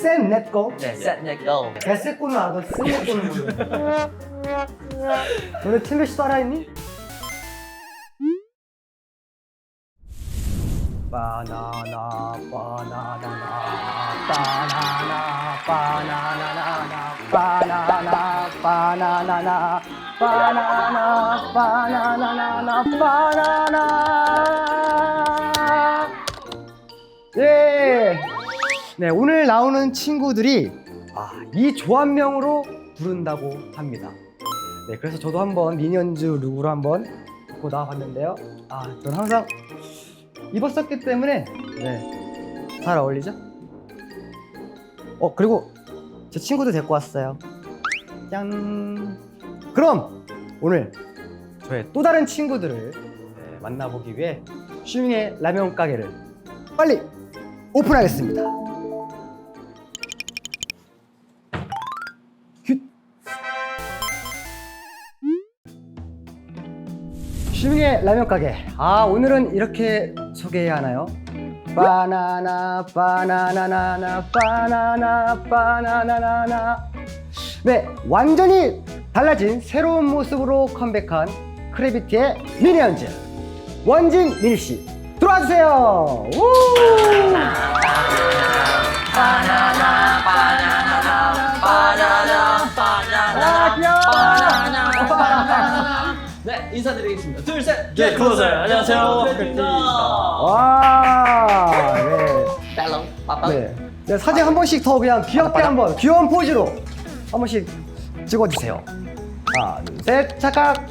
셋, 넷, 고. 네, set, net, go. 개새꼬는 알아도 셋넷꼬는 모르겠어. 너네 틸리시 따라했니? 바나나 바나나나 바나나 바나나나 바나나 바나나나 바나나 바나나나 바나나. 예. 네, 오늘 나오는 친구들이 이 조합명으로 부른다고 합니다. 네, 그래서 저도 한번 미니언즈 룩으로 한번 입고 나와봤는데요. 저는 항상 입었었기 때문에 잘 어울리죠? 그리고 제 친구도 데리고 왔어요. 짠! 그럼 오늘 저의 또 다른 친구들을 만나보기 위해 슈밍의 라면 가게를 빨리 오픈하겠습니다. 슈밍의 라면 가게. 오늘은 이렇게 소개해야 하나요? 바나나 바나나나나 바나나 바나나나나. 네, 완전히 달라진 새로운 모습으로 컴백한 크래비티의 미니언즈 원진 미니씨 들어와주세요. 우! 바나나, 바나나, 바나나, 바나나, 귀여워. 바나나. 네, 인사드리겠습니다. 둘, 셋. 네, 클로저. 안녕하세요. 크래비티입니다. 와, 네. 헬로, 빠빠. 네. 사진 한 번씩 더 그냥 귀엽게 한번 귀여운 포즈로 한 번씩 찍어주세요. 하나, 둘, 셋, 착각.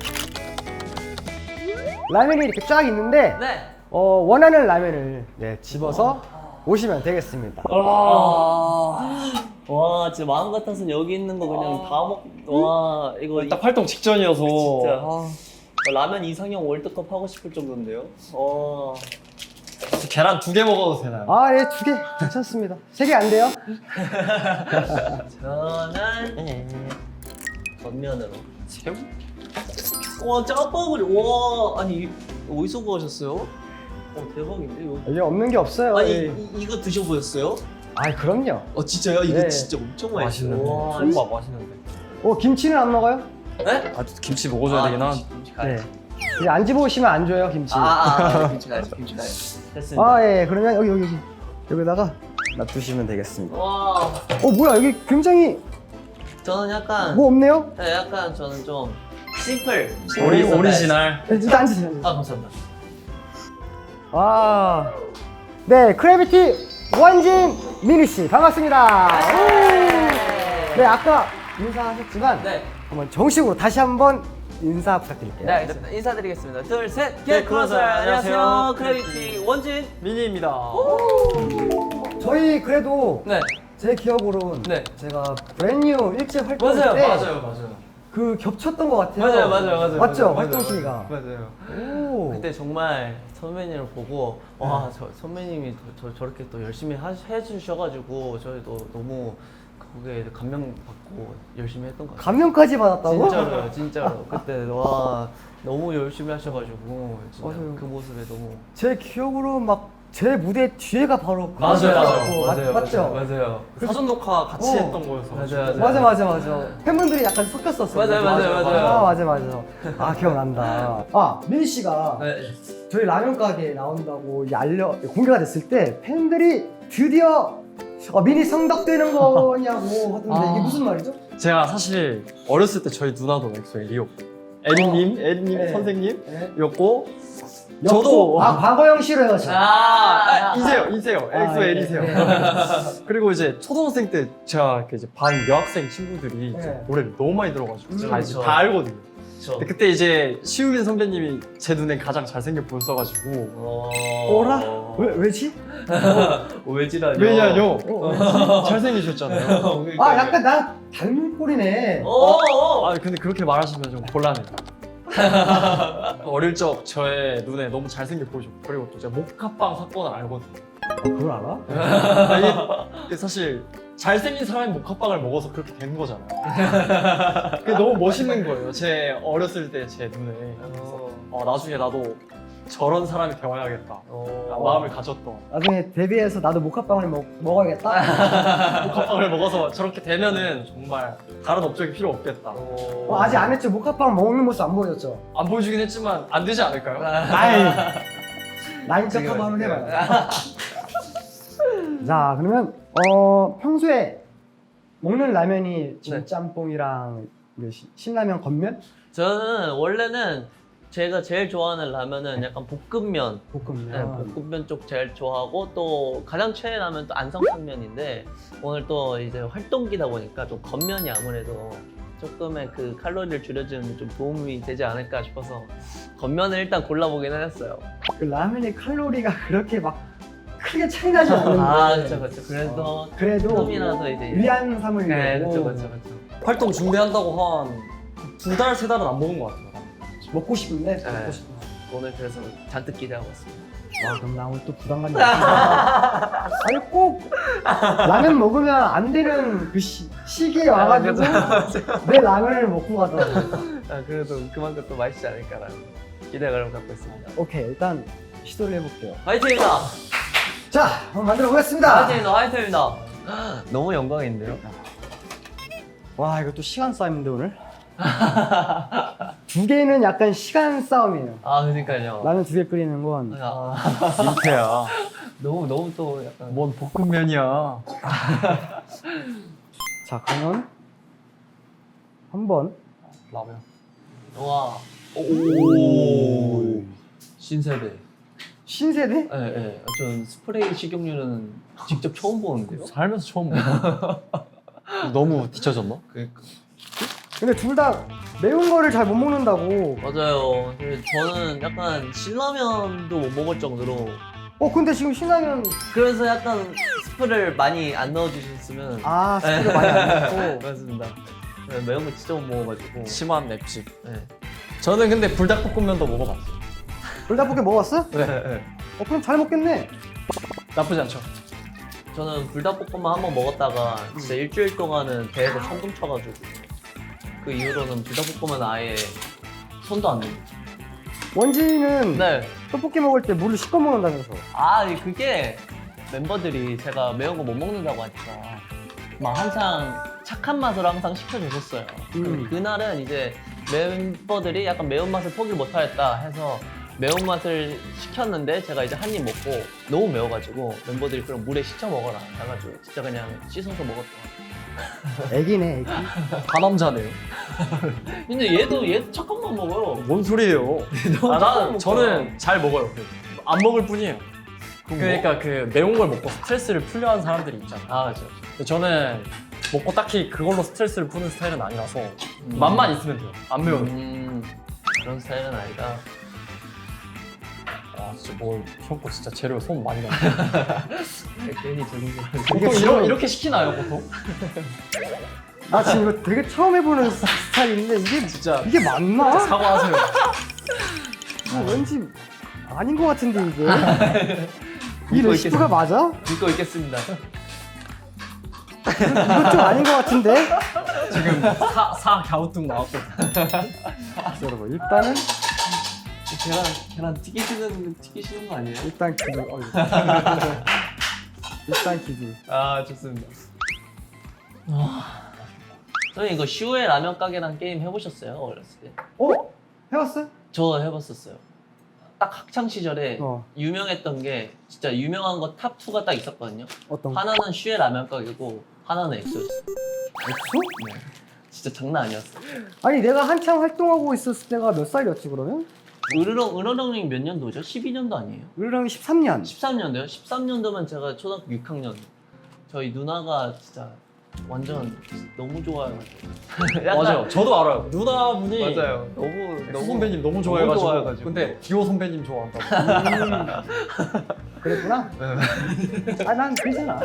라면이 이렇게 쫙 있는데 네. 원하는 라면을 집어서 오시면 되겠습니다. 와, 진짜 마음 같아서 여기 있는 거 그냥 다 와, 이거 딱 활동 직전이어서 진짜. 라면 이상형 월드컵 하고 싶을 정도인데요. 계란 2개 먹어도 되나요? 예, 2개 괜찮습니다. 3개 안 돼요? 저는 겉면으로 새우? 와, 짜파구리. 와, 아니 어디서 구하셨어요? 대박인데 이거. 여기 없는 게 없어요. 아니 예. 이거 드셔보셨어요? 그럼요. 진짜요? 이거 네. 진짜 엄청 맛있어요. 맛있는데. 와, 손밥 맛있는데. 김치는 안 먹어요? 네? 김치 먹어줘야 되긴 한. 김치 가야지. 이제 안 집어오시면 안 줘요, 김치. 김치 가야지. 김치 가야지. 됐습니다. 예. 그러면 여기다가 놔두시면 되겠습니다. 와, 뭐야, 여기 굉장히 저는 약간 뭐 없네요? 네, 약간 저는 좀 심플. 오리지널. 일단 앉으세요. 감사합니다. 네, 크래비티 원진 미니씨 반갑습니다. 네, 아까 인사하셨지만 네. 한번 정식으로 다시 한번 인사 부탁드릴게요. 네, 알겠습니다. 인사드리겠습니다. 둘, 셋. 네, 클로저. 안녕하세요. 크래비티 원진. 미니입니다. 저희 그래도 네. 제 기억으로는 네. 제가 브랜뉴 일찍 활동할 때 맞아요. 그 겹쳤던 것 같아요. 맞아요. 맞죠? 활동 시기가. 맞아요. 오. 그때 정말 선배님을 보고 와, 선배님이 저렇게 또 열심히 해주셔가지고 저희도 너무 그게 감명받고 열심히 했던 것 같아요. 감명까지 받았다고? 진짜로. 그때 와 너무 열심히 하셔가지고 진짜 맞아요. 그 모습에 너무 제 기억으로 막 제 무대 뒤에가 바로 맞아요. 맞죠? 맞아요. 사전 녹화 같이 했던 거여서. 맞아. 팬분들이 약간 섞였었어요. 맞아. 기억난다. 민희 씨가 네. 저희 라면 가게에 나온다고 공개가 됐을 때 팬들이 드디어 민희 성덕되는 거냐고 하던데 이게 무슨 말이죠? 제가 사실 어렸을 때 저희 누나도 엑소의 리오. 에리님 네. 선생님이었고 저도 과거형 싫어요. 저. 이세요. 엑소 에리세요. 네. 그리고 이제 초등학생 때 제가 이제 반 여학생 친구들이 이제 네. 노래를 너무 많이 들어가지고 그렇죠. 다 알거든요. 그쵸. 근데 그때 이제 시우민 선배님이 제 눈에 가장 잘생겨 보였어가지고 어라? 왜지? 왜지라뇨? 왜냐요? 잘생기셨잖아요. 약간 나 닮은 꼴이네. 근데 그렇게 말하시면 좀 곤란해요. 어릴 적 저의 눈에 너무 잘생겨 보이셨고 그리고 또 제가 목합방 사건을 알거든요. 그걸 알아? 이게 사실 잘생긴 사람이 목합방을 먹어서 그렇게 된 거잖아요. 그게 너무 멋있는 거예요. 제 어렸을 때 제 눈에. 그래서 나중에 나도 저런 사람이 되어야겠다 마음을 가졌던. 나중에 데뷔해서 나도 모카빵을 먹어야겠다. 모카빵을 먹어서 저렇게 되면은 정말 다른 업적이 필요 없겠다. 아직 안 했죠. 모카빵 먹는 모습 안 보여줬죠. 안 보여주긴 했지만 안 되지 않을까요? 아이, 나인 척하고 한번 해봐요. 자, 그러면 평소에 먹는 라면이 진짬뽕이랑 신라면 건면? 저는 원래는 제가 제일 좋아하는 라면은 약간 볶음면. 볶음면. 네, 볶음면 쪽 제일 좋아하고 또 가장 최애 라면 또 안성탕면인데 오늘 또 이제 활동기다 보니까 좀 건면이 아무래도 조금의 그 칼로리를 줄여주는 데 좀 도움이 되지 않을까 싶어서 건면을 일단 골라보기는 했어요. 그 라면의 칼로리가 그렇게 막 크게 차이 나지 않는데. 아, 그렇죠. 그래서 그래도 조금이라도 이제 위안 삼으려고. 네, 그렇죠. 활동 준비한다고 한 2달, 3달은 안 먹은 것 같아요. 먹고 싶은데 네. 먹고 싶어. 오늘 그래서 잔뜩 기대하고 왔습니다. 와, 그럼 나 오늘 또 부담감이 없어. 아니 꼭 라면 먹으면 안 되는 그 시기에 와가지고 내 라면을 먹고 가더라고. 아, 그래도 그만큼 또 맛있지 않을까라는 기대감을 갖고 있습니다. 오케이, 일단 시도를 해볼게요. 화이팅입니다! 자, 한번 만들어 보겠습니다. 화이팅입니다! 너무 영광인데요? 와, 이거 또 시간 싸움인데 오늘. 두 개는 약간 시간 싸움이에요. 아, 그러니까요. 라면 두 개 끓이는 건. 아, 민폐야. 너무 또 약간. 뭔 볶음면이야. 자, 그러면 한번. 라면. 와. 오. 신세대. 신세대? 네. 전 스프레이 식용유는 직접 처음 보는데요? 살면서 처음 먹어. 너무 뒤쳐졌나? 그러니까. 근데 둘 다 매운 거를 잘 못 먹는다고. 맞아요. 저는 약간 신라면도 못 먹을 정도로. 근데 지금 신라면. 그래서 약간 스프를 많이 안 넣어주셨으면. 스프를 많이 안 넣고. 맞습니다. 네, 매운 거 진짜 못 먹어가지고. 심한 맵집. 네. 저는 근데 불닭볶음면도 먹어봤어요. 불닭볶음 먹었어? 네. 그럼 잘 먹겠네. 나쁘지 않죠. 저는 불닭볶음면 한 번 먹었다가 진짜 일주일 동안은 배에서 천둥 쳐가지고 그 이후로는 불닭볶음면 아예 손도 안 대고. 원진이는 네. 떡볶이 먹을 때 물을 씻고 먹는다면서. 그게 멤버들이 제가 매운 거 못 먹는다고 하니까 막 항상 착한 맛으로 항상 시켜줬었어요. 근데 그날은 이제 멤버들이 약간 매운맛을 포기를 못하겠다 해서 매운맛을 시켰는데 제가 이제 한 입 먹고 너무 매워가지고 멤버들이 그럼 물에 식혀 먹어라 해가지고 진짜 그냥 씻어서 먹었다. 애기네, 애기. 다남자네요. 근데 얘도 착한 맛 먹어요. 뭔 소리예요? 착한 저는 잘 먹어요. 안 먹을 뿐이에요. 그러니까 그 매운 걸 먹고 스트레스를 풀려 하는 사람들이 있잖아요. 그렇죠. 근데 저는 먹고 딱히 그걸로 스트레스를 푸는 스타일은 아니라서 맛만 있으면 돼요. 안 매워도. 그런 스타일은 아니다. 아 진짜 뭘 형거 진짜 재료 손 많이 가. 괜히 저런 거. 보통 이렇게 시키나요 보통? 나 지금 이거 되게 처음 해보는 스타일인데 이게 진짜 이게 맞나? 사과하세요. 왠지 아닌 것 같은데 이게. 이 레시피가 맞아? 믿고 있겠습니다. 이거 좀 아닌 것 같은데? 지금 사 갸우뚱 나왔거든. 여러분 일단은 계란 튀기시는 거 아니에요? 일단 기술. 일단 기술. 좋습니다. 선생님 이거 슈의 라면 가게랑 게임 해보셨어요? 어렸을 때? 해봤어? 저 해봤었어요. 딱 학창 시절에 어. 유명했던 게 진짜 유명한 거 탑 2가 딱 있었거든요. 어떤 거? 하나는 슈의 라면 가게고 하나는 엑소였어요. 엑소? 네. 진짜 장난 아니었어요. 아니 내가 한창 활동하고 있었을 때가 몇 살이었지 그러면? 으르렁이 몇 년도죠? 12년도 아니에요? 우리랑 13년. 13년도요? 13년도면 제가 초등학교 6학년. 저희 누나가 진짜 완전 너무 좋아해가지고. 맞아요. 저도 알아요. 누나분이 너무 엑소 선배님 너무 좋아해가지고. 좋아해가지고. 근데 디오 선배님 좋아한다고. 그랬구나? 난 괜찮아.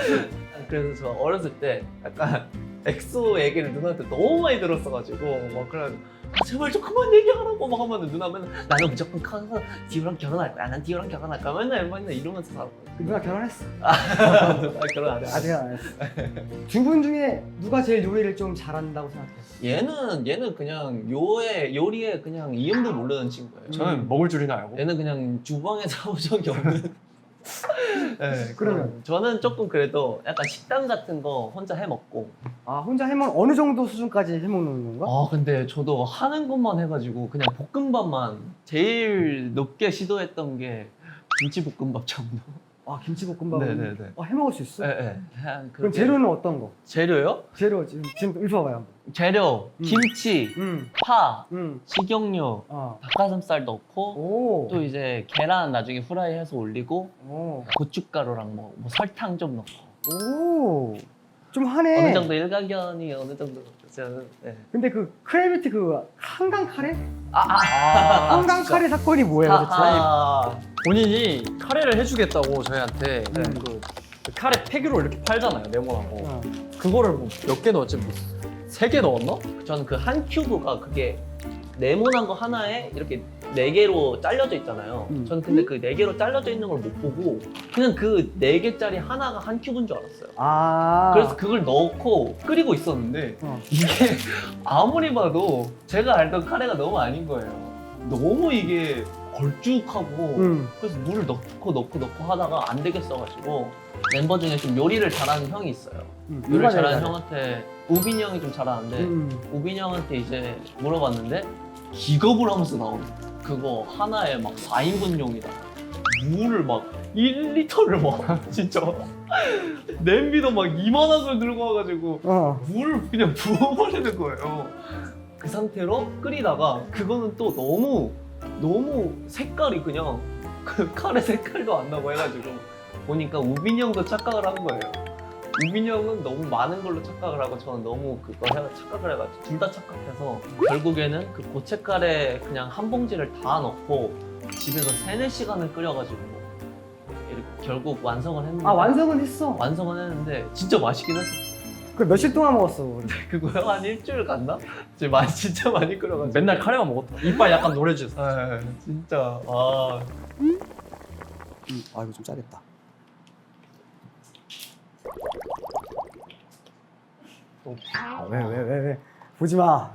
그래서 저 어렸을 때 약간 엑소 얘기를 누나한테 너무 많이 들었어가지고 막 그래 제발 좀 그만 얘기하라고 막 하면 누나 맨날 나는 무조건 커서 디오랑 결혼할 거야. 난 디오랑 결혼할 거야. 맨날 이러면서 살았거든. 누나 결혼했어. 누나 결혼 안 해. 아직 안 했어. 두 분 중에 누가 제일 요리를 좀 잘한다고 생각해? 얘는 그냥 요리에 그냥 이름도 모르는 친구예요. 저는 먹을 줄이나 알고. 얘는 그냥 주방에 사온 적이 없는. 네, 그러면? 저는 조금 그래도 약간 식단 같은 거 혼자 해 먹고. 아 혼자 해먹 어느 정도 수준까지 해먹는 건가? 근데 저도 하는 것만 해가지고 그냥 볶음밥만 제일 높게 시도했던 게 김치볶음밥 정도. 아 김치볶음밥. 네네네. 해먹을 수 있어? 네. 그럼 재료는 어떤 거? 재료요? 재료 지금 읽어봐요 한번. 재료 김치, 파, 식용유, 닭가슴살 넣고 오. 또 이제 계란 나중에 후라이해서 올리고 오. 고춧가루랑 뭐 설탕 좀 넣고 오. 좀 하네. 어느 정도 일가견이 어느 정도 저는 네. 근데 그 크래비티 그 한강 카레? 한강 카레 사건이 뭐예요 도대체? 본인이 카레를 해주겠다고 저희한테 네. 그 카레 팩으로 이렇게 팔잖아요, 네모난 거. 어. 그거를 뭐 몇 개 넣었지? 뭐 3개 넣었나? 저는 그 한 큐브가 그게 네모난 거 하나에 이렇게 4개로 잘려져 있잖아요. 저는 근데 그 4개로 잘려져 있는 걸 못 보고 그냥 그 4개짜리 하나가 한 큐브인 줄 알았어요. 아. 그래서 그걸 넣고 끓이고 있었는데 이게 아무리 봐도 제가 알던 카레가 너무 아닌 거예요. 너무 이게 걸쭉하고 그래서 물을 넣고 하다가 안 되겠어가지고 멤버 중에 좀 요리를 잘하는 형이 있어요. 요리를 잘하는 형한테 우빈이 형이 좀 잘하는데 우빈이 형한테 이제 물어봤는데 기겁을 하면서 나오는 그거 하나에 막 4인분용이다. 물을 막 1리터를 막 진짜 냄비도 막 이만한 걸 들고 와가지고 물을 그냥 부어버리는 거예요. 그 상태로 끓이다가 그거는 또 너무 색깔이 그냥 그 카레 색깔도 안 나고 해가지고 보니까 우빈이 형도 착각을 한 거예요. 우빈이 형은 너무 많은 걸로 착각을 하고 저는 너무 착각을 해가지고 둘 다 착각해서 결국에는 그 고체 카레 그냥 한 봉지를 다 넣고 집에서 3-4시간을 끓여가지고 이렇게 결국 완성을 했는데 완성은 했어. 완성은 했는데 진짜 맛있긴 했어. 그 며칠 동안 먹었어. 우리. 그거요? 한 일주일 갔나? 진짜 많이 끓여가지고 맨날 카레만 먹었다. 이빨 약간 노래졌어. 진짜 이거 좀 짜겠다. 왜? 보지 마.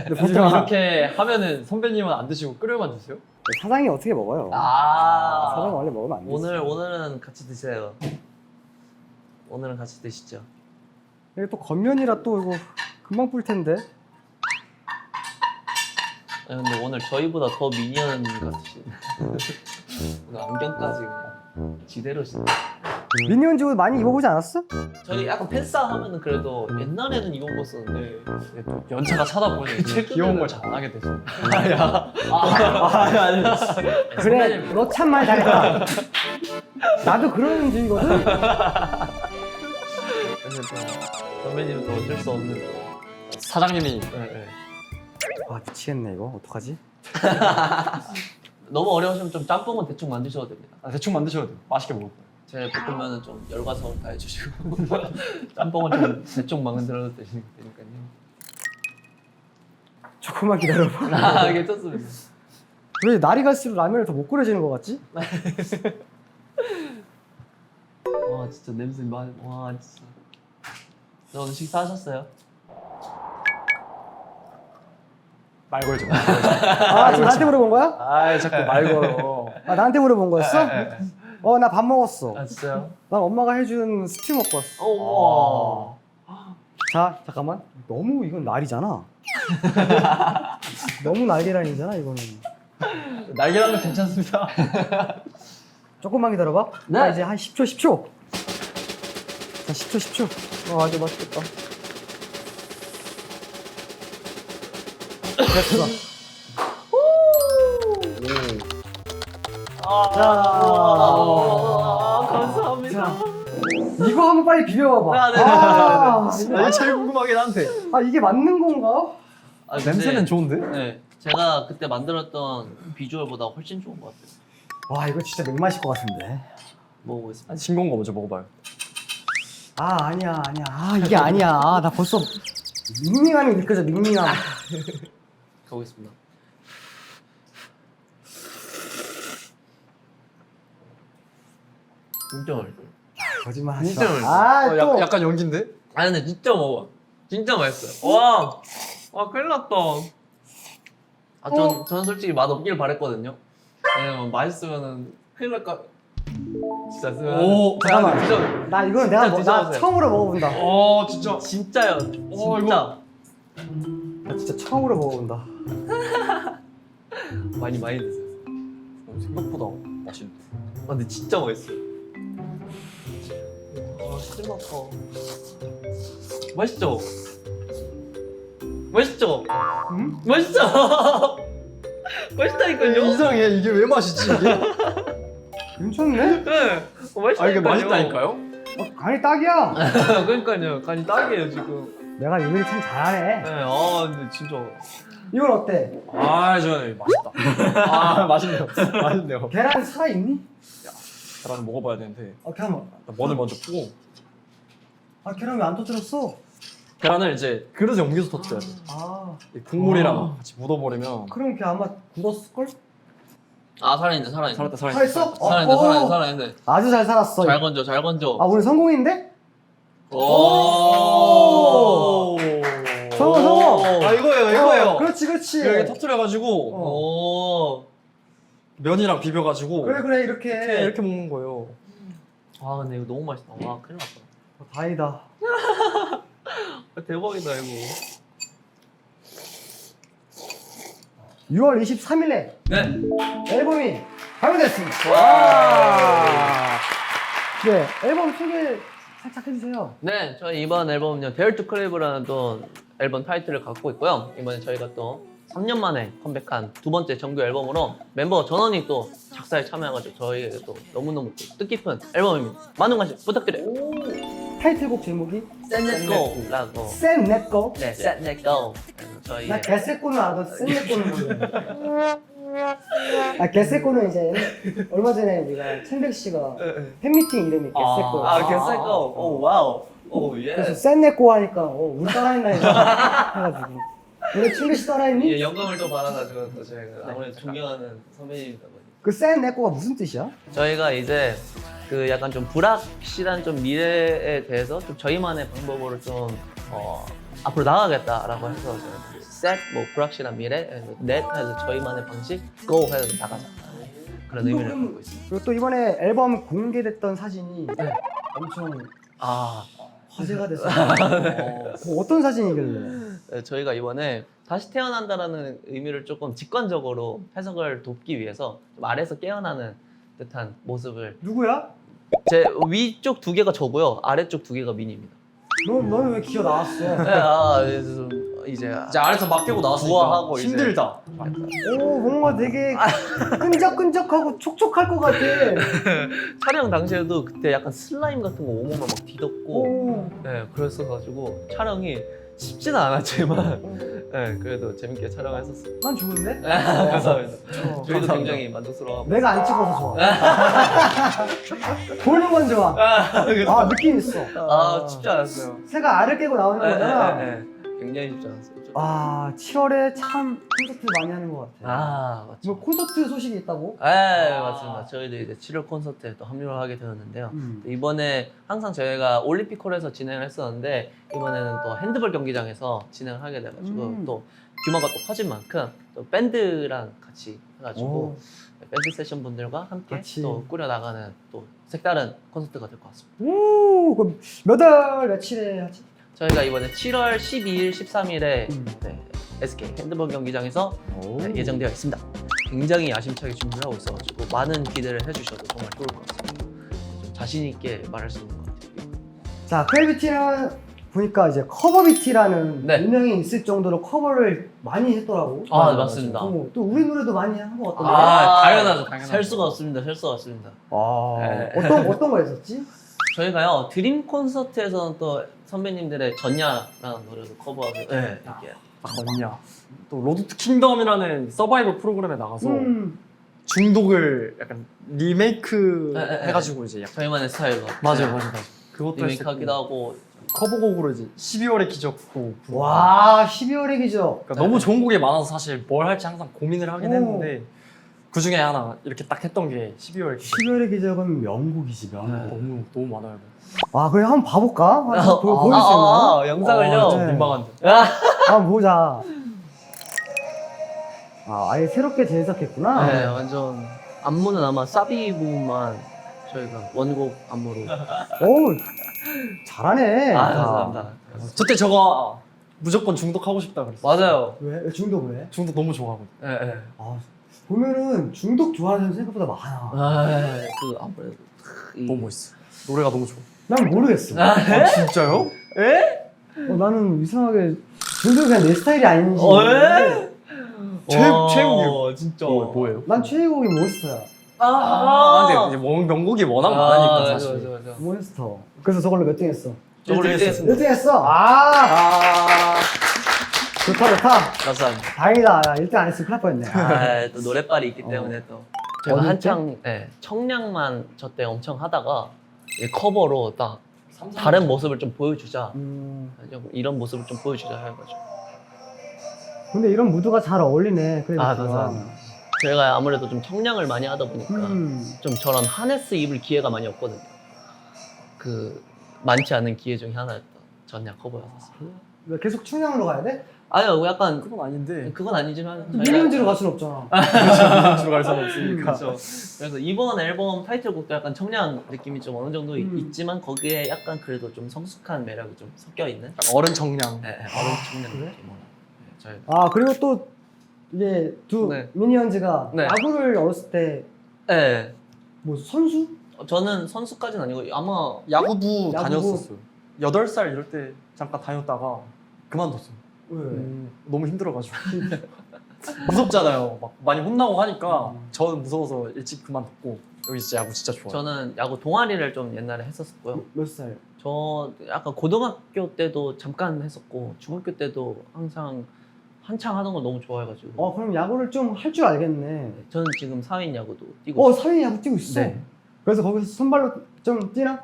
보지 보통 마. 이렇게 하면은 선배님은 안 드시고 끓여만 드세요? 사장이 어떻게 먹어요? 사장이 원래 먹으면 안 돼. 오늘은 같이 드세요. 오늘은 같이 드시죠. 이게 또 겉면이라 또 이거 금방 불 텐데. 근데 오늘 저희보다 더 미니언 같으시네. 오늘 안경까지 그냥 지대로 쓰네. 미니언즈 옷 많이 입어보지 않았어? 저희 약간 팬싸 하면은 그래도 옛날에는 입어봤었는데 연차가 차다 보니 최근에는- 귀여운 걸 잘 안 하게 되죠. 아니. 그래, 너 참 말 잘했다. 나도 그런 주의거든. 선배님은 또 어쩔 수 없는. 사장님이 미치겠네 이거. 어떡하지? 너무 어려우시면 좀 짬뽕은 대충 만드셔도 됩니다. 대충 만드셔도 돼요. 맛있게 먹을 거예요. 제 볶으면은 좀 열과 성을 다 해주시고 짬뽕은 좀 대충 만들어도 되니까요. 조금만 기다려봐. 괜찮습니다. 왜 날이 갈수록 라면을 더 못 끓여지는 것 같지? 와 진짜 냄새 와 진짜. 저 오늘 식사하셨어요? 말 걸지 지금 나한테 물어본 거야? 아 자꾸 말 걸어. 나한테 물어본 거였어? 나 밥 먹었어. 진짜요? 난 엄마가 해준 스튜 먹고 왔어. 우와. 자, 잠깐만. 너무 이건 날이잖아. 너무 날계란이잖아, 이거는. 날계란은 괜찮습니다. 조금만 기다려봐. 네. 나 이제 한 10초. 자, 10초. 아주 맛있겠다. 됐어. 감사합니다. 이거 한번 빨리 비벼봐봐. 이게 제일 궁금하긴 한데. 이게 맞는 건가? 냄새는 좋은데? 네, 제가 그때 만들었던 비주얼보다 훨씬 좋은 것 같아요. 와, 이거 진짜 맥맛일 것 같은데. 먹어보겠습니다. 싱거운 거 먼저 먹어봐요. 아니야. 이게 아니야. 나 벌써 밍밍함이 느껴져. 밍밍함. 가보겠습니다. 진짜 맛있어요. 거짓말 하지 진짜 마. 또. 약간 연기인데? 아니 근데 진짜 먹어. 진짜 맛있어요. 와, 큰일 났다. 전 솔직히 맛 없길 바랬거든요. 왜냐면 맛있으면은 큰일 날까. 진짜 오, 잠깐만. 진짜 나 이거는 내가 나 드셔보세요. 처음으로 먹어본다. 진짜. 진짜요. 진짜 나 진짜 처음으로 먹어본다. 많이 드세요. 생각보다 맛있네. 근데 진짜 맛있어요. 진짜 맛있다. 맛있죠? 맛있죠? 응? 맛있죠? 맛있다니까요. 이상해. 이게 왜 맛있지 이게? 괜찮네? 네. 맛있다니까요. 아 이게 맛있다니까요? 간이 딱이야. 그러니까요. 간이 딱이에요 지금. 내가 요리를 참 잘하네. 네. 근데 진짜. 이건 어때? 저 맛있다. 맛있네요. 맛있네요. 계란 살아있니? 계란 먹어봐야 되는데 계란. 머리를 먼저 푸고 계란 왜 안 터뜨렸어? 계란을 이제 그릇에 옮겨서 터뜨려야 돼. 이 국물이랑 같이 묻어버리면 그럼 걔 아마 굳었을걸? 살아있네. 살았다. 살아있어? 살아있네. 아주 잘 살았어. 잘 건져. 오늘 성공인데? 오. 성공. 이거예요. 그렇지. 이렇게 터뜨려가지고 오. 면이랑 비벼가지고 그래 이렇게. 이렇게 먹는 거예요. 근데 이거 너무 맛있다. 큰일 났다. 다행이다. 대박이다 이거. 6월 23일에 네. 앨범이 발매됐습니다. 와. 네, 앨범 소개 살짝 해주세요. 네, 저희 이번 앨범은요, Dare to Crave라는 또 앨범 타이틀을 갖고 있고요. 이번에 저희가 또 3년 만에 컴백한 두 번째 정규 앨범으로 mem버 전원이 또 작사에 참여해가지고 저희에게 또 너무너무 또 뜻깊은 앨범입니다. 많은 관심 부탁드려요. 타이틀곡 제목이 Set Net Go라고. Set Net Go. 네, Set Net Go. 저희 나 개새꼬는 알아. Set Net Go는 몰라. 개새꼬는 이제 얼마 전에 우리가 첸백 씨가 팬미팅 이름이 개새꼬야. 개새꼬. 오 와우. 오 예. 그래서 Set Net Go 하니까 우리 따라했나 해가지고. 우리 첸백 씨 따라했니? 예, 영감을 또 받아가지고 또 저희가 아무래도 존경하는 선배님이다 보니. 그 Set Net Go가 무슨 뜻이야? 저희가 이제 그 약간 좀 불확실한 좀 미래에 대해서 좀 저희만의 방법으로 좀 앞으로 나가겠다라고 해서 set 뭐 불확실한 미래, net 해서 저희만의 방식, go 해서 나가자 그런 의미를 갖고 있습니다. 그리고 또 이번에 앨범 공개됐던 사진이 엄청 화제가 됐어요. 어떤 사진이길래? 저희가 이번에 다시 태어난다라는 의미를 조금 직관적으로 해석을 돕기 위해서 좀 아래에서 깨어나는 듯한 모습을 누구야? 제 위쪽 두 개가 저고요, 아래쪽 두 개가 미니입니다. 너는 왜 기어 나왔어? 네, 이제 아래서 막 깨고 나왔으니까 부화하고 이제. 힘들다. 오 뭔가 되게 끈적끈적하고 촉촉할 것 같아. 촬영 당시에도 그때 약간 슬라임 같은 거 온몸을 막 뒤덮고 오. 네, 그랬어가지고 촬영이 쉽지는 않았지만 네, 그래도 재밌게 촬영했었어요. 난 좋은데? 감사합니다. 저희도 감사합니다. 굉장히 만족스러워하고 내가 안 찍어서 좋아. 보는 건 좋아. 느낌 있어. 쉽지 않았어요. 새가 알을 깨고 나오는 거잖아. 굉장히 쉽지 않았어요. 7월에 참 콘서트 많이 하는 것 같아. 맞죠. 뭐 콘서트 소식이 있다고? 네, 맞습니다. 저희도 이제 7월 콘서트에 또 합류를 하게 되었는데요. 이번에 항상 저희가 올림픽홀에서 진행을 했었는데 이번에는 또 핸드볼 경기장에서 진행을 하게 돼가지고 또 규모가 또 커진 만큼 또 밴드랑 같이 해가지고 밴드 세션 분들과 함께 같이. 또 꾸려나가는 또 색다른 콘서트가 될 것 같습니다. 그럼 몇 월 며칠에 하지? 저희가 이번에 7월 12일, 13일에 네. SK 핸드볼 경기장에서 예정되어 있습니다. 굉장히 야심차게 준비를 하고 있어가지고 많은 기대를 해주셔도 정말 좋을 것 같습니다. 좀 자신 있게 말할 수 있는 것 같아요. 자, 크래비티는 보니까 이제 커버비티라는 네. 유명이 있을 정도로 커버를 많이 했더라고. 맞습니다. 또 우리 노래도 많이 한 것 같던데. 당연하죠. 셀 수가 없습니다. 네. 어떤 거 했었지? 저희가요 드림 콘서트에서는 또 선배님들의 전야라는 노래도 커버하고 이렇게 전야. 또 로드 투 킹덤이라는 서바이벌 프로그램에 나가서 음. 중독을 약간 리메이크 네. 해가지고 이제 약간 저희만의 스타일로. 맞아요. 그것도 리메이크하기도 했었고 하고. 커버곡으로 이제 12월의 기적도 부르고. 와 12월의 기적. 그러니까 너무 좋은 곡이 많아서 사실 뭘 할지 항상 고민을 하긴 오. 했는데 그 중에 하나 이렇게 딱 했던 게 12월의 기적. 12월의 기적은 명곡이지 명곡. 너무 많아요. 아 그래 한번 봐볼까? 한번 보여줄 수 있나? 영상을요? 좀 네. 민망한데. 한번 보자. 아 아예 새롭게 재해석했구나. 네, 완전 안무는 아마 사비 부분만 저희가 원곡 안무로. 오 잘하네. 아, 자. 감사합니다. 저때 저거 무조건 중독하고 싶다 그랬어. 맞아요. 왜 중독 왜? 중독 너무 좋아하거든. 네, 네. 아 보면은 중독 좋아하는 사람 생각보다 많아. 그 아무래도 너무 멋있어. 노래가 너무 좋아. 난 모르겠어. 진짜요? 에? 나는 이상하게 중독이 그냥 내 스타일이 아닌지. 최욱이요. 진짜. 뭐예요? 난 최애곡이 몬스터야. 근데 이제 명곡이 워낙 많으니까 사실. 맞아. 몬스터. 그래서 저걸로 몇 등 했어? 저걸로 1등 했습니다. 1등 했어? 좋다. 감사합니다. 다행이다. 야, 1등 안 했으면 큰일 날 뻔했네. 또 노래빨이 있기 때문에 또. 제가 어릴 한창 청량만 저 때 엄청 하다가 이 커버로 딱 다른 모습을 좀 보여주자. 좀 이런 모습을 좀 보여주자 해가지고. 근데 이런 무드가 잘 어울리네. 그래. 감사합니다. 제가 아무래도 좀 청량을 많이 하다 보니까 좀 저런 하네스 입을 기회가 많이 없거든요. 그 많지 않은 기회 중에 하나였던 전략 커버였었어요. 왜 계속 충향으로 가야 돼? 아니요, 약간 그건 아닌데. 그건 아니지만 미니언즈로 갈 수는 없잖아. 들어갈 수는 없으니까. 그렇죠. 그래서 이번 앨범 타이틀곡도 약간 청량 느낌이 좀 어느 정도 있지만 거기에 약간 그래도 좀 성숙한 매력이 좀 섞여 있는 어른 청량. 어른 청량 느낌으로. 저희 아 그리고 또 이제 두 네. 미니언즈가 네. 야구를 어렸을 때 뭐 네. 선수? 저는 선수까지는 아니고 아마 야구부 다녔었어요. 8살 이럴 때 잠깐 다녔다가 그만뒀어요. 왜? 너무 힘들어가지고. 무섭잖아요. 막 많이 혼나고 하니까 저는 무서워서 일찍 그만뒀고 여기 진짜 야구 진짜 좋아요. 저는 야구 동아리를 좀 옛날에 했었고요. 몇 살? 저 약간 고등학교 때도 잠깐 했었고 중학교 때도 항상 한창 하던 걸 너무 좋아해가지고 그럼 야구를 좀 할 줄 알겠네. 저는 지금 사회인 야구도 뛰고 있어요. 사회인 야구 뛰고 있어. 네. 그래서 거기서 선발로 좀 뛰나?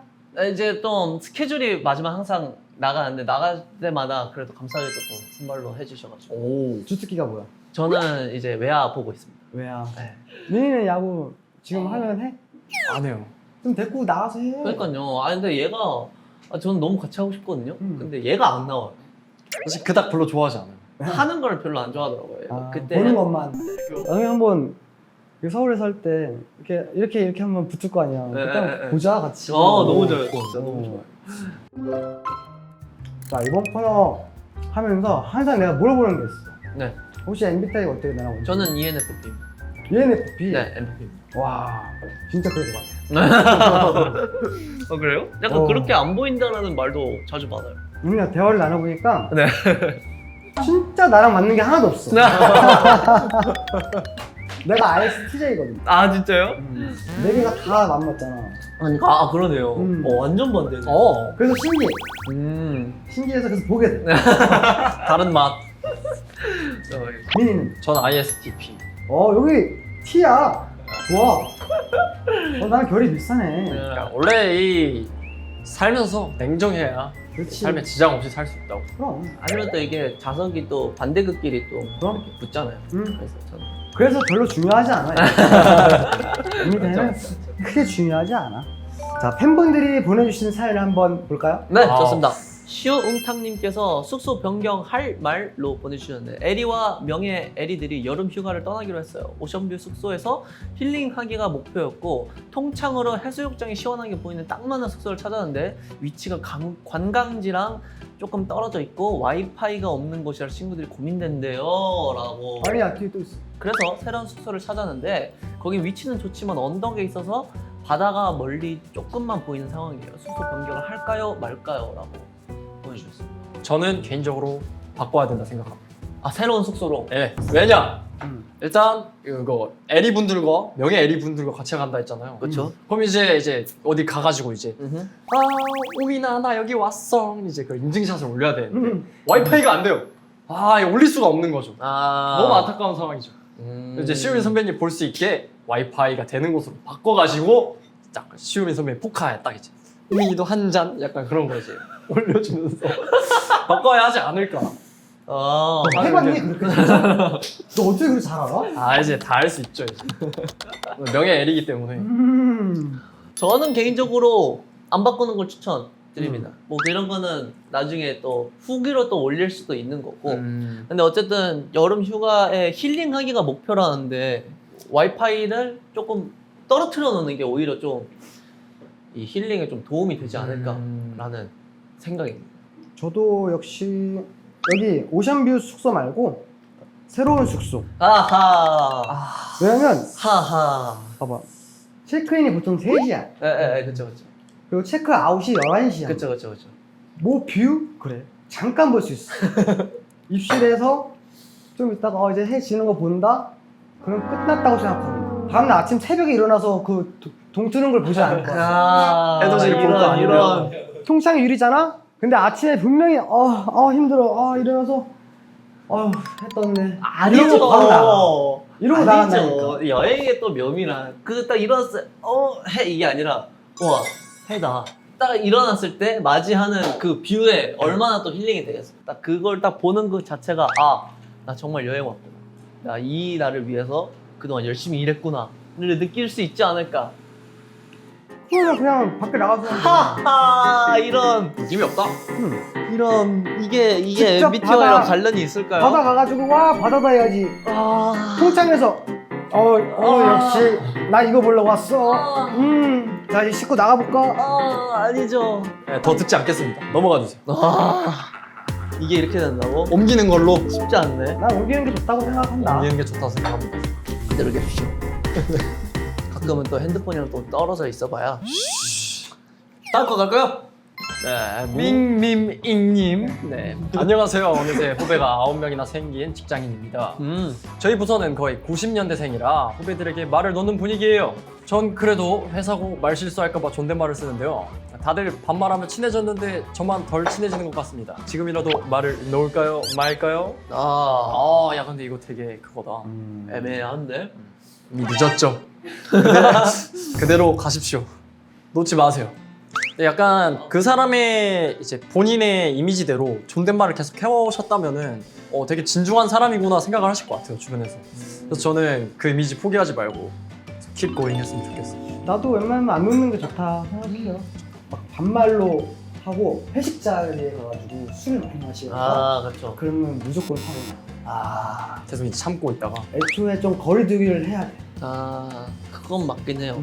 이제 또 스케줄이 맞으면 항상 나가는데 나갈 때마다 그래도 감사하게도 또 선발로 해주셔가지고 오. 주특기가 뭐야? 저는 이제 외야 보고 있습니다. 왜야? 네. 민이는 야구 지금 하면 해? 안 해요. 좀 데리고 나가서 해. 그러니까요. 근데 얘가 저는 너무 같이 하고 싶거든요. 근데 얘가 안 나와요. 사실 그닥 별로 좋아하지 않아요. 하는 걸 별로 안 좋아하더라고요. 얘가. 그때 보는 것만. 나중에 한번 서울에 살 때 이렇게 한번 붙을 거 아니야. 네, 그때 네, 네. 보자 같이. 너무 좋아요. 진짜 너무 좋아요. 자 이번 코너 하면서 항상 내가 물어보는 게 있어. 네. 혹시 MBTI가 어떻게 되나? 저는 ENFP. ENFP. 네, NFP. 와 진짜 그럴 것 같아. 그래요? 약간 그렇게 안 보인다라는 말도 자주 받아요. 우리가 대화를 나눠보니까 네. 진짜 나랑 맞는 게 하나도 없어. 내가 ISTJ거든. 진짜요? 네 개가 다 안 맞잖아. 그러네요. 완전 반대네. 그래서 신기해. 신기해서 계속 보게 돼. 다른 맛. 민이는? 전 ISTP. 여기 T야. 좋아. 나랑 결이 비슷하네. 그러니까 원래 이 살면서 냉정해야 그렇지. 삶에 지장 없이 살 수 있다고. 그럼. 아니면 또 이게 자석이 또 반대극끼리 또 그럼. 이렇게 붙잖아요. 그래서 저는 그래서 별로 중요하지 않아. MBTI는 크게 중요하지 않아. 자, 팬분들이 보내주신 사연을 한번 볼까요? 네, 아. 좋습니다. 시우응탕님께서 숙소 변경할 말로 보내주셨는데 에리와 명예 에리들이 여름 휴가를 떠나기로 했어요. 오션뷰 숙소에서 힐링하기가 목표였고 통창으로 해수욕장이 시원하게 보이는 딱 맞는 숙소를 찾았는데 위치가 관광지랑 조금 떨어져 있고 와이파이가 없는 곳이라 친구들이 고민된대요 라고. 아니야, 뒤에 또 있어. 그래서 새로운 숙소를 찾았는데 거기 위치는 좋지만 언덕에 있어서 바다가 멀리 조금만 보이는 상황이에요. 숙소 변경을 할까요 말까요 라고 보내주셨어요. 저는 개인적으로 바꿔야 된다 생각합니다. 새로운 숙소로? 네. 왜냐? 일단 이거 에리 분들과 명예 에리 분들과 같이 간다 했잖아요. 그렇죠. 그럼 이제 어디 가가지고 이제 우민아 나 여기 왔어 이제 그 인증샷을 올려야 되는데 와이파이가 안 돼요. 이거 올릴 수가 없는 거죠. 너무 안타까운 상황이죠. 이제 시우민 선배님 볼 수 있게 와이파이가 되는 곳으로 바꿔가지고 딱 시우민 선배님 포카에 딱 이제 우민이도 한 잔 약간 그런 거지. 올려주면서 바꿔야 하지 않을까. 해봤니 그렇게? 너 어떻게 그렇게 잘 알아? 아 이제 다 할 수 있죠 이제. 명예 L이기 때문에. 저는 개인적으로 안 바꾸는 걸 추천드립니다. 뭐 이런 거는 나중에 또 후기로 또 올릴 수도 있는 거고. 근데 어쨌든 여름 휴가에 힐링하기가 목표라는데 와이파이를 조금 떨어뜨려 놓는 게 오히려 좀 이 힐링에 좀 도움이 되지 않을까라는 생각입니다. 저도 역시 여기 오션뷰 숙소 말고 새로운 숙소. 아하. 왜냐면 하하. 봐봐. 체크인이 보통 3시야. 에, 그쵸. 그리고 체크아웃이 11시야. 그쵸. 뭐 뷰? 그래. 잠깐 볼 수 있어. 입실에서 좀 있다가 이제 해 지는 거 본다? 그럼 끝났다고 생각하고. 다음날 아침 새벽에 일어나서 그 동트는 걸 보지 않을 거야. 해돋이를 볼거 아니면. 통창이 유리잖아? 근데 아침에 분명히 힘들어. 일어나서 했던데. 아니죠. 이러고 나간다니까. 여행의 또 묘미란 그 딱 일어났을 때 해 이게 아니라 와 해다. 딱 일어났을 때 맞이하는 그 뷰에 얼마나 또 힐링이 되겠어. 딱 그걸 딱 보는 그 자체가 나 정말 여행 왔구나. 나 이 날을 위해서 그동안 열심히 일했구나를 느낄 수 있지 않을까. 그냥 밖에 나가서 하하 이런 느낌이 없다. 이런 이게 직접 MBTI랑 바다- 관련이 있을까요? 바다 가가지고 와 바다다 해야지. 통창에서 역시 나 이거 보려고 왔어. 자 이제 씻고 나가볼까? 아니죠. 네, 더 듣지 않겠습니다. 넘어가 주세요. 이게 이렇게 된다고? 옮기는 걸로. 쉽지 않네. 난 옮기는 게 좋다고 생각한다. 옮기는 게 좋다고 생각합니다. 그대로 계십시오. 가끔은 또 핸드폰이랑 또 떨어져 있어봐야. 다음 거 갈까요? 네, 밍밈잉님. 네, 안녕하세요. 어느새 후배가 9명이나 생긴 직장인입니다. 저희 부서는 거의 90년대생이라 후배들에게 말을 놓는 분위기예요. 전 그래도 회사고 말 실수할까봐 존댓말을 쓰는데요. 다들 반말하면 친해졌는데 저만 덜 친해지는 것 같습니다. 지금이라도 말을 놓을까요? 말까요? 야 근데 이거 되게 그거다. 애매한데? 이미 늦었죠. 그대로 가십시오. 놓지 마세요. 근데 약간 그 사람의 이제 본인의 이미지대로 존댓말을 계속 해오셨다면은 되게 진중한 사람이구나 생각을 하실 것 같아요, 주변에서. 그래서 저는 그 이미지 포기하지 말고 keep going 했으면 좋겠어요. 나도 웬만하면 안 놓는 게 좋다 생각해요. 막 반말로 하고 회식 자리에 가가지고 술을 많이 마시거나 그렇죠. 그러면 무조건 사고. 계속 이제 참고 있다가 애초에 좀 거리두기를 해야 돼. 그건 맞긴 해요.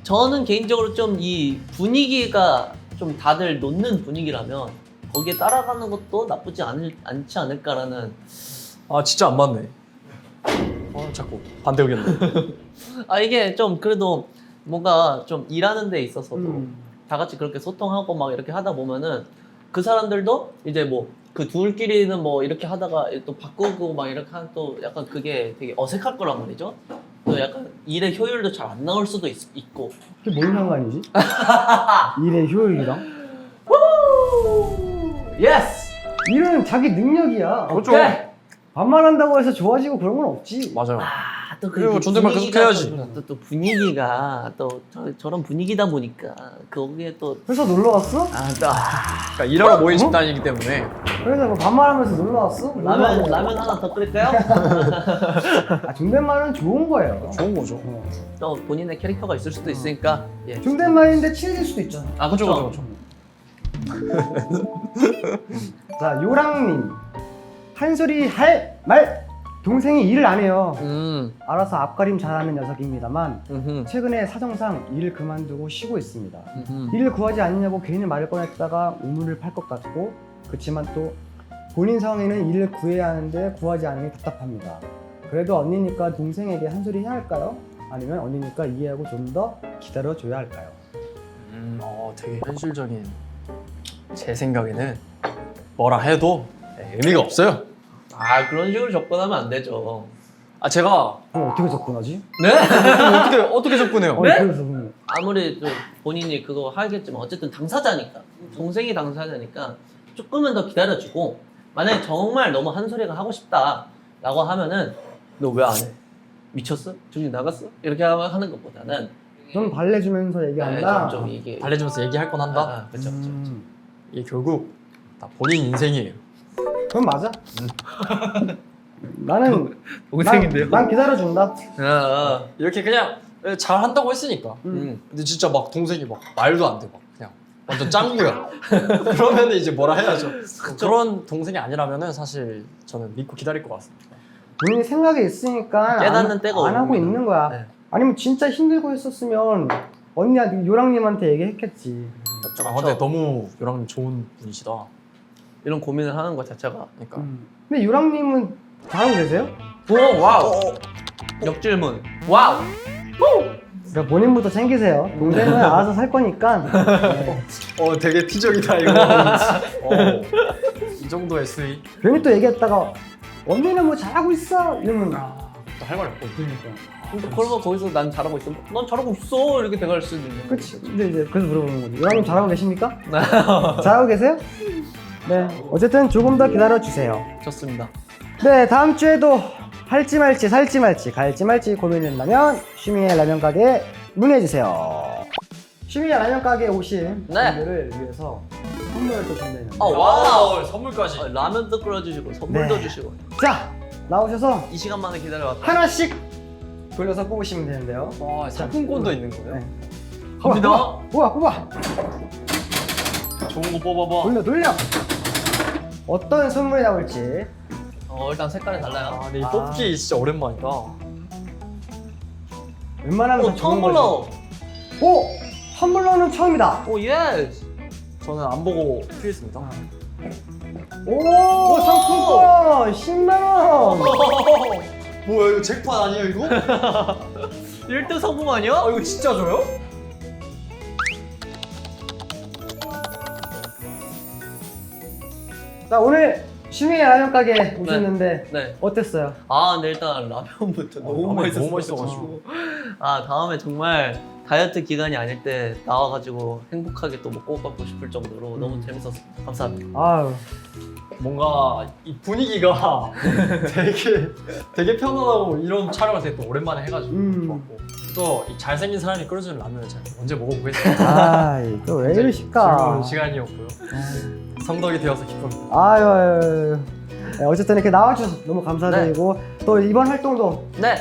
저는 개인적으로 좀 이 분위기가 좀 다들 놓는 분위기라면 거기에 따라가는 것도 나쁘지 않지 않을까라는. 진짜 안 맞네. 자꾸 반대 의견. 이게 좀 그래도 뭔가 좀 일하는 데 있어서도 다 같이 그렇게 소통하고 막 이렇게 하다 보면은 그 사람들도 이제 뭐 그 둘끼리는 뭐 이렇게 하다가 또 바꾸고 막 이렇게 하면 또 약간 그게 되게 어색할 거란 말이죠. 또 약간 일의 효율도 잘 안 나올 수도 있고. 그게 뭔 상관이지? 일의 효율이랑? 예스! 일은 자기 능력이야. 그렇죠. 반말한다고 해서 좋아지고 그런 건 없지. 맞아요. 또 그리고 존댓말 계속 해야지. 또 분위기가 또 저런 분위기다 보니까 거기에 또 회사 놀러 왔어? 그러니까 일하러 모인 집단이기 때문에. 그래서 뭐 반말하면서 놀러 왔어? 라면 하나 더 끓일까요? 존댓말은 좋은 거예요. 좋은 거죠. 또 본인의 캐릭터가 있을 수도 있으니까. 예. 존댓말인데 친해질 수도 있잖아. 그렇죠. 자, 요랑님. 한 소리 할 말. 동생이 일을 안 해요. 알아서 앞가림 잘하는 녀석입니다만 최근에 사정상 일을 그만두고 쉬고 있습니다. 일을 구하지 않느냐고 괜히 말을 꺼냈다가 우물을 팔 것 같고, 그렇지만 또 본인 상황에는 일을 구해야 하는데 구하지 않으니 답답합니다. 그래도 언니니까 동생에게 한 소리 해야 할까요? 아니면 언니니까 이해하고 좀 더 기다려줘야 할까요? 되게 현실적인. 제 생각에는 뭐라 해도 의미가 없어요. 그런 식으로 접근하면 안 되죠. 제가 그럼 어떻게 접근하지? 네? 어떻게 접근해요? 그래서 그러면 아무리 또 본인이 그거 하겠지만 어쨌든 당사자니까, 동생이 당사자니까 조금은 더 기다려주고, 만약에 정말 너무 한 소리가 하고 싶다라고 하면은 너 왜 안 해? 미쳤어? 정신 나갔어? 이렇게 하는 것보다는 좀 발레주면서 얘기한다. 좀 이게 달래주면서 얘기할 건 한다. 그렇죠. 이게 결국 다 본인 인생이에요. 그건 맞아. 나는 동생인데요. 난 기다려준다. 이렇게 그냥 잘 한다고 했으니까. 근데 진짜 막 동생이 막 말도 안 돼, 막 그냥 완전 짱구야. 그러면은 이제 뭐라 해야죠. 그런 동생이 아니라면은 사실 저는 믿고 기다릴 것 같습니다. 본인이 생각이 있으니까 깨닫는 때가 안 하고 오는 있는 거야. 네. 아니면 진짜 힘들고 했었으면 언니한테 요랑님한테 얘기했겠지. 아, 근데 너무 요랑님 좋은 분이시다. 이런 고민을 하는 것 자체가. 그러니까 근데 요랑님은 잘하고 계세요? 오 와우. 역질문. 와우. 그러니까 본인부터 챙기세요. 동생은 알아서 살 거니까. 네. 되게 피적이다 이거. 이 정도의 수익. 괜히 또 얘기했다가 언니는 뭐 잘하고 있어 이러면 또 할 말이 없고. 그러면 거기서 난 잘하고 있어. 난 잘하고 있어. 이렇게 돼갈 수도 있는. 그치. 근데 이제 그래서 물어보는 거지. 요랑님 잘하고 계십니까? 잘하고 계세요? 네. 어쨌든 조금 더 기다려주세요. 좋습니다. 네, 다음 주에도 할지 말지 살지 말지 갈지 말지 고민된다면 쉬미의 라면 가게에 문의해주세요. 쉬미의 라면 가게에 오신 네. 분들을 위해서 선물을 또 준비했는데 와우. 선물까지. 라면도 끓여주시고 선물도 네. 주시고. 자, 나오셔서 이 시간 만에 기다려왔다. 하나씩 돌려서 뽑으시면 되는데요. 와, 상품권도 있는 거예요? 네. 갑니다. 뽑아 좋은 거 뽑아봐. 돌려 어떤 선물이 나올지. 일단 색깔이 달라요. 근데 이 뽑기 진짜 오랜만이다. 웬만하면 다 좋은 텀블러. 거지. 오! 텀블러는 처음이다. 오 예스. 저는 안 보고 피했습니다. 오! 상품권 10만원! 뭐야 이거 잭팟 아니에요 이거? 1등 상품 아니야? 이거 진짜 줘요? 자, 오늘 쉬미의 라면 가게 오셨는데 네. 어땠어요? 근데 일단 라면부터 너무 라면이 맛있었어. 너무 맛있어가지고. 다음에 정말 다이어트 기간이 아닐 때 나와가지고 행복하게 또 먹고 가고 싶을 정도로 너무 재밌었어요. 감사합니다. 아유, 뭔가 이 분위기가 되게 편안하고 이런 촬영을 되게 또 오랜만에 해가지고 좋았고 또 이 잘생긴 사람이 끓여주는 라면을 제가 언제 먹어보겠습니다. 또 왜 이러실까? 즐거운 시간이었고요. 성덕이 되어서 기쁩니다. 아유. 네, 어쨌든 이렇게 나와주셔서 너무 감사드리고 또 이번 활동도 네.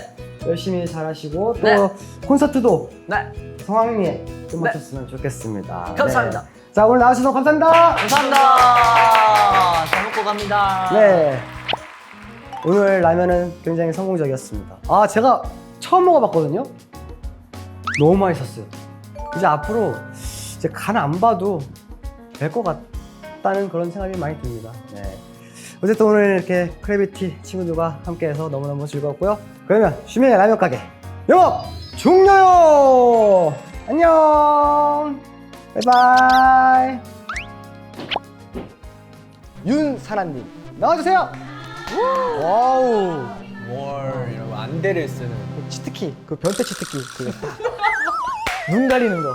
열심히 잘하시고 또 네. 콘서트도 네. 성황리에 끝마쳤으면 좋겠습니다. 감사합니다. 네. 자, 오늘 나와주셔서 감사합니다. 감사합니다. 잘 먹고 갑니다. 네. 오늘 라면은 굉장히 성공적이었습니다. 제가 처음 먹어봤거든요. 너무 맛있었어요. 이제 앞으로 이제 간 안 봐도 될 것 같다는 그런 생각이 많이 듭니다. 네. 어쨌든 오늘 이렇게 크래비티 친구들과 함께해서 너무너무 즐거웠고요. 그러면 쉬미의 라면 가게 영업 종료요. 안녕. 바이바이. 윤사나님 나와주세요. 와우. 뭘 이러고 안대를 쓰는. 치트키, 그 변태 치트키, 그거 눈 가리는 거.